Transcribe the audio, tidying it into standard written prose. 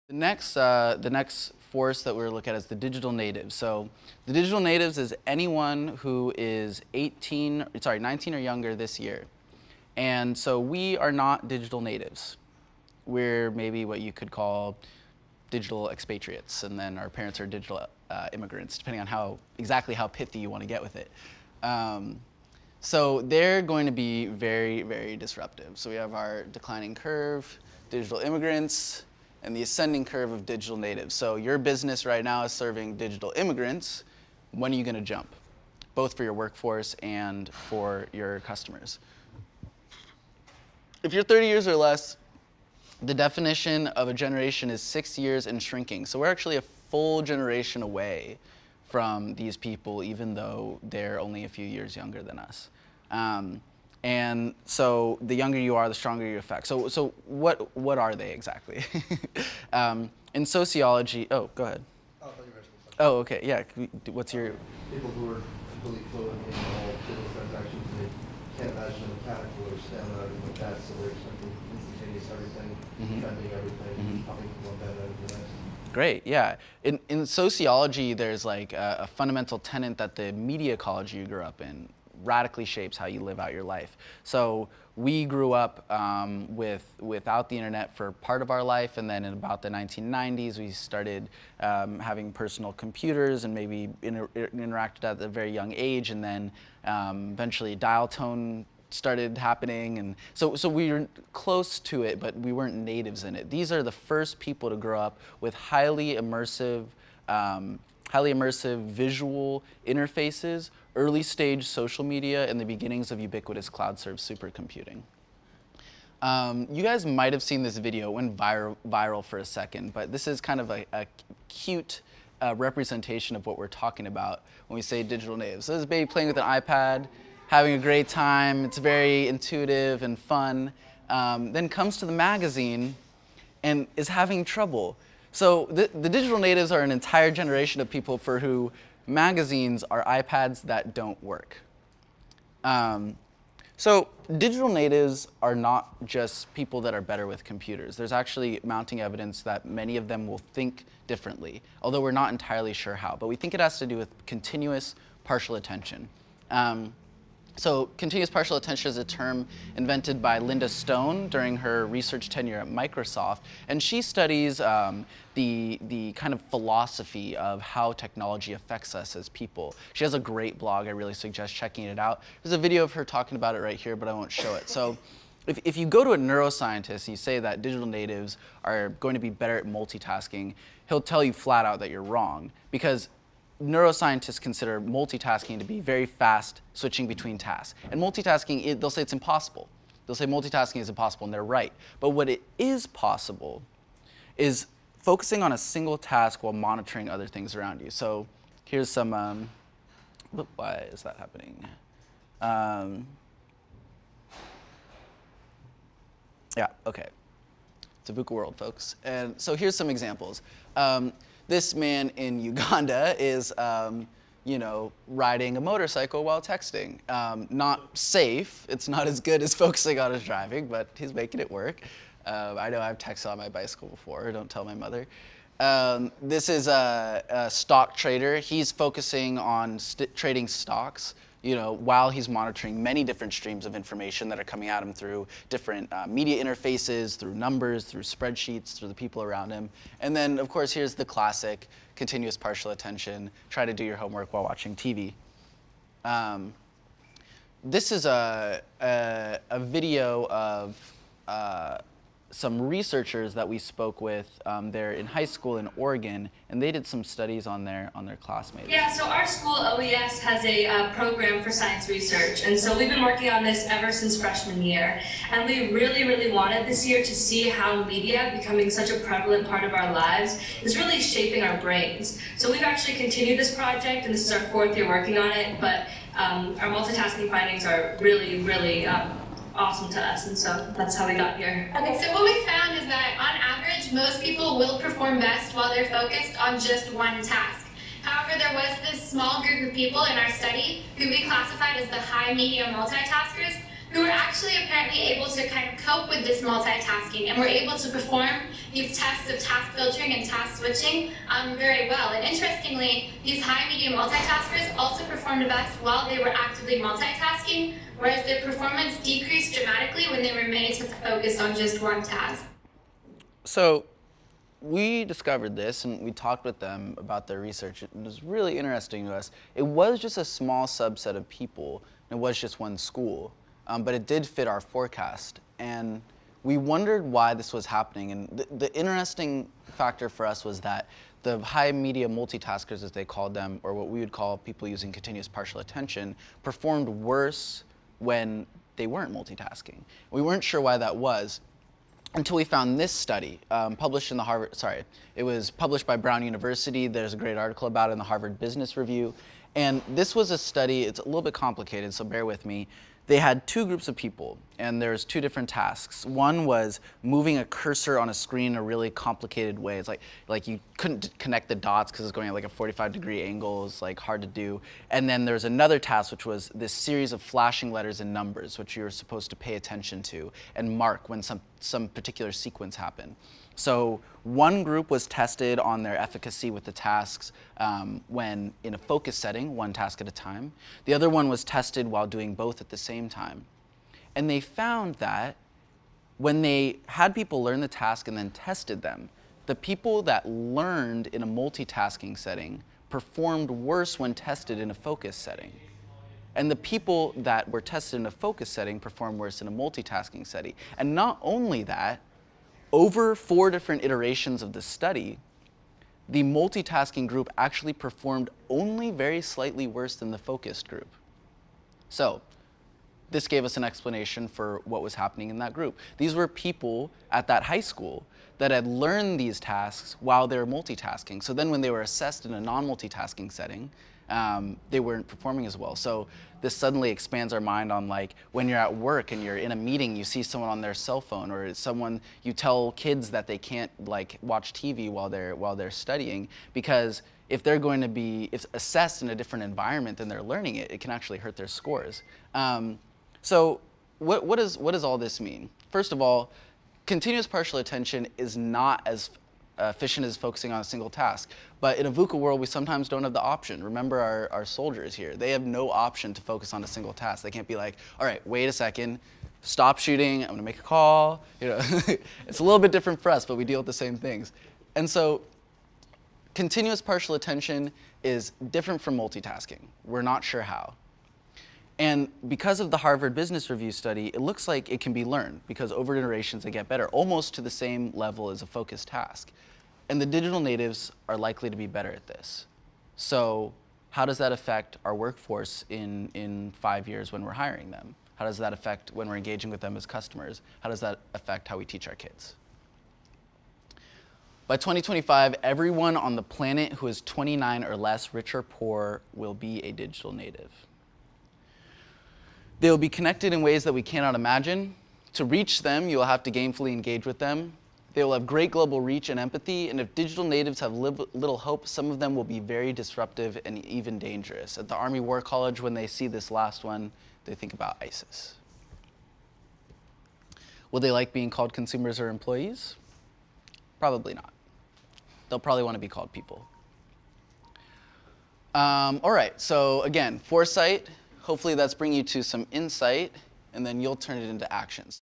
The next force that we're looking at is the digital natives. So the digital natives is anyone who is 19 or younger this year. And so we are not digital natives. We're maybe what you could call digital expatriates, and then our parents are digital immigrants, depending on exactly how pithy you want to get with it. So they're going to be very, very disruptive. So we have our declining curve, digital immigrants, and the ascending curve of digital natives. So your business right now is serving digital immigrants. When are you going to jump? Both for your workforce and for your customers. If you're 30 years or less, the definition of a generation is 6 years and shrinking. So we're actually a full generation away from these people, even though they're only a few years younger than us. And so the younger you are, the stronger you affect. So what are they exactly? In sociology, oh, go ahead. Oh, I thought you were asking something. Oh, okay, yeah. What's your... People who are completely fluent in all digital transactions, they can't imagine a mechanical or stamina or anything like that, so they're expecting instantaneous everything, trending everything, hopping from one bed to the next. Great, yeah. In sociology, there's like a fundamental tenet that the media ecology you grew up in radically shapes how you live out your life. So we grew up without the internet for part of our life, and then in about the 1990s, we started having personal computers and maybe interacted at a very young age, and then eventually dial tone started happening, and so we were close to it, but we weren't natives in it. These are the first people to grow up with highly immersive visual interfaces, early stage social media, and the beginnings of ubiquitous cloud served supercomputing. You guys might have seen this video. It went viral for a second, but this is kind of a cute representation of what we're talking about when we say digital natives. So this is a baby playing with an iPad, having a great time. It's very intuitive and fun. Then comes to the magazine and is having trouble. So the digital natives are an entire generation of people for who magazines are iPads that don't work. So digital natives are not just people that are better with computers. There's actually mounting evidence that many of them will think differently, although we're not entirely sure how. But we think it has to do with continuous partial attention. So continuous partial attention is a term invented by Linda Stone during her research tenure at Microsoft, and she studies the kind of philosophy of how technology affects us as people. She has a great blog. I really suggest checking it out. There's a video of her talking about it right here, but I won't show it. So if you go to a neuroscientist and you say that digital natives are going to be better at multitasking, he'll tell you flat out that you're wrong, because neuroscientists consider multitasking to be very fast switching between tasks. And multitasking, they'll say it's impossible. They'll say multitasking is impossible, and they're right. But what it is possible is focusing on a single task while monitoring other things around you. So here's some, why is that happening? Yeah, okay. It's a VUCA world, folks. And so here's some examples. This man in Uganda is, you know, riding a motorcycle while texting. Not safe. It's not as good as focusing on his driving, but he's making it work. I know I've texted on my bicycle before. Don't tell my mother. This is a stock trader. He's focusing on trading stocks, you know, while he's monitoring many different streams of information that are coming at him through different media interfaces, through numbers, through spreadsheets, through the people around him. And then, of course, here's the classic continuous partial attention. Try to do your homework while watching TV. This is a video of some researchers that we spoke with. They're in high school in Oregon, and they did some studies on their classmates. Yeah, so our school, OES, has a program for science research, and so we've been working on this ever since freshman year. And we really, really wanted this year to see how media, becoming such a prevalent part of our lives, is really shaping our brains. So we've actually continued this project, and this is our 4th year working on it, but our multitasking findings are really, really awesome to us, and so that's how we got here. Okay, so what we found is that on average, most people will perform best while they're focused on just one task. However, there was this small group of people in our study who we classified as the high medium multitaskers, who were actually apparently able to kind of cope with this multitasking and were able to perform these tests of task filtering and task switching very well. And interestingly, these high-medium multitaskers also performed best while they were actively multitasking, whereas their performance decreased dramatically when they were made to focus on just one task. So we discovered this and we talked with them about their research. It was really interesting to us. It was just a small subset of people. It was just one school, but it did fit our forecast. And we wondered why this was happening. And the interesting factor for us was that the high media multitaskers, as they called them, or what we would call people using continuous partial attention, performed worse when they weren't multitasking. We weren't sure why that was until we found this study published in the it was published by Brown University. There's a great article about it in the Harvard Business Review. And this was a study, it's a little bit complicated, so bear with me. They had two groups of people, and there's two different tasks. One was moving a cursor on a screen in a really complicated way. It's like you couldn't connect the dots because it's going at like a 45-degree angle. It's like hard to do. And then there's another task, which was this series of flashing letters and numbers, which you're supposed to pay attention to and mark when some particular sequence happened. So one group was tested on their efficacy with the tasks when in a focus setting, one task at a time. The other one was tested while doing both at the same time. And they found that when they had people learn the task and then tested them, the people that learned in a multitasking setting performed worse when tested in a focus setting. And the people that were tested in a focus setting performed worse in a multitasking setting. And not only that, over 4 different iterations of the study, the multitasking group actually performed only very slightly worse than the focused group. So this gave us an explanation for what was happening in that group. These were people at that high school that had learned these tasks while they were multitasking. So then when they were assessed in a non-multitasking setting, they weren't performing as well. So this suddenly expands our mind on like when you're at work and you're in a meeting, you see someone on their cell phone, or someone, you tell kids that they can't like watch TV while they're studying, because if they're going to be assessed in a different environment than they're learning it, it can actually hurt their scores. So what does all this mean? First of all, continuous partial attention is not as efficient as focusing on a single task. But in a VUCA world, we sometimes don't have the option. Remember our soldiers here. They have no option to focus on a single task. They can't be like, all right, wait a second, stop shooting, I'm gonna make a call. You know, it's a little bit different for us, but we deal with the same things. And so continuous partial attention is different from multitasking. We're not sure how. And because of the Harvard Business Review study, it looks like it can be learned, because over iterations they get better, almost to the same level as a focused task. And the digital natives are likely to be better at this. So how does that affect our workforce in 5 years when we're hiring them? How does that affect when we're engaging with them as customers? How does that affect how we teach our kids? By 2025, everyone on the planet who is 29 or less, rich or poor, will be a digital native. They will be connected in ways that we cannot imagine. To reach them, you will have to gainfully engage with them. They will have great global reach and empathy, and if digital natives have little hope, some of them will be very disruptive and even dangerous. At the Army War College, when they see this last one, they think about ISIS. Will they like being called consumers or employees? Probably not. They'll probably want to be called people. All right, so again, foresight. Hopefully that's bringing you to some insight, and then you'll turn it into actions.